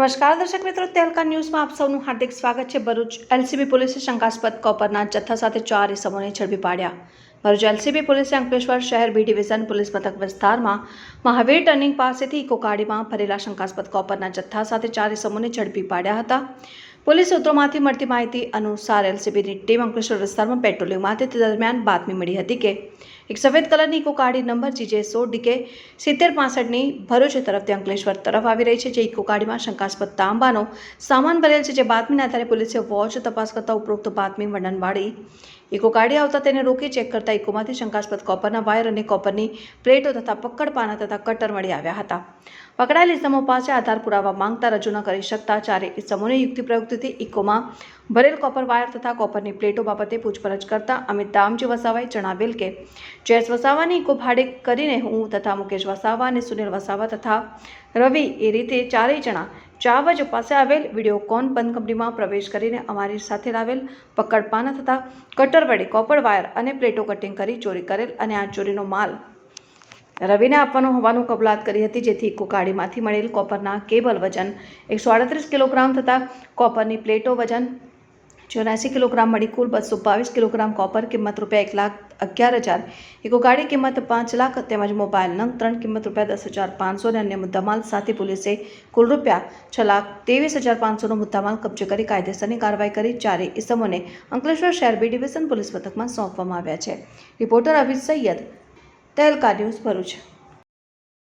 નમસ્કાર દર્શક મિત્રો, તેલકા ન્યૂઝમાં આપ સૌનું હાર્દિક સ્વાગત છે। ભરૂચ એલસીબી પોલીસે શંકાસ્પદ કોપરના જથ્થા સાથે 4 ઇસમોને ઝડપી પાડ્યા। ભરૂચ એલસીબી પોલીસે અંકલેશ્વર શહેર બી ડિવિઝન પોલીસ મથક વિસ્તારમાં મહાવીર ટર્નિંગ પાસેથી ઇકો ગાડીમાં ભરેલા શંકાસ્પદ કોપરના જથ્થા સાથે 4 ઇસમોને ઝડપી પાડ્યા હતા। પોલીસ સૂત્રોમાંથી મળતી માહિતી અનુસાર એલસીબીની ટીમ અંકલેશ્વર વિસ્તારમાં પેટ્રોલિંગમાં હતી તે દરમિયાન બાતમી મળી હતી કે એક સફેદ કલરની ઇકો ગાડી નંબર GJ16DK 7065ની ભરૂચ તરફથી અંકલેશ્વર તરફ આવી રહી છે। જે ઇકો ગાડીમાં શંકાસ્પદ તાંબાનો સામાન ભરેલ છે। જે બાતમીના આધારે પોલીસે વોચ તપાસ કરતા ઉપરોક્ત બાતમી વર્ણનવાળી ઇકો ગાડી આવતા તેને રોકી ચેક કરતા ઇકોમાંથી શંકાસ્પદ કોપરના વાયર અને કોપરની પ્લેટો તથા પકડ પાના તથા કટર મળી આવ્યા હતા। પકડાયેલ ઇસમો પાસે આધાર પુરાવા માંગતા રજૂ ન કરી શકતા 4 ઇસમોને યુક્તિ પ્રયુક્તિથી ઇકોમાં ભરેલ કોપર વાયર તથા કોપરની પ્લેટો બાબતે પૂછપરછ કરતા અમિત દામજી વસાવાએ જણાવેલ કે જયેશ વસાવાની ઇકો ભાડે કરીને હું તથા મુકેશ વસાવા અને સુનિલ વસાવા તથા રવિ એ રીતે 4 જણા ચાવજ પાસે આવેલ વિડીયોકોન બંધ કંપનીમાં પ્રવેશ કરીને અમારી સાથે લાવેલ પકડ પાના તથા કટર વડે કોપર વાયર અને પ્લેટો કટિંગ કરી ચોરી કરેલ અને આ ચોરીનો માલ રવિને આપવાનું હોવાનું કબૂલાત કરી હતી। જેથી ઇકો ગાડીમાંથી મળેલ કોપરના કેબલ વજન 138 કિલોગ્રામ તથા કોપરની પ્લેટો વજન 84 કિલોગ્રામ મળી કુલ 222 કિલોગ્રામ કોપર કિંમત ₹1,11,000 ઇકો ગાડી કિંમત 5 લાખ તેમજ મોબાઈલ નંગ 3 કિંમત ₹10,500 અને અન્ય મુદ્દામાલ સાથે પોલીસે કુલ ₹6,23,500નો મુદ્દામાલ કબજે કરી કાયદેસરની કાર્યવાહી કરી 4 ઇસમોને અંકલેશ્વર શહેર બી ડિવિઝન પોલીસ મથકમાં સોંપવામાં આવ્યા છે। રિપોર્ટર અભિત સૈયદ, તેલકા ન્યૂઝ, ભરૂચ।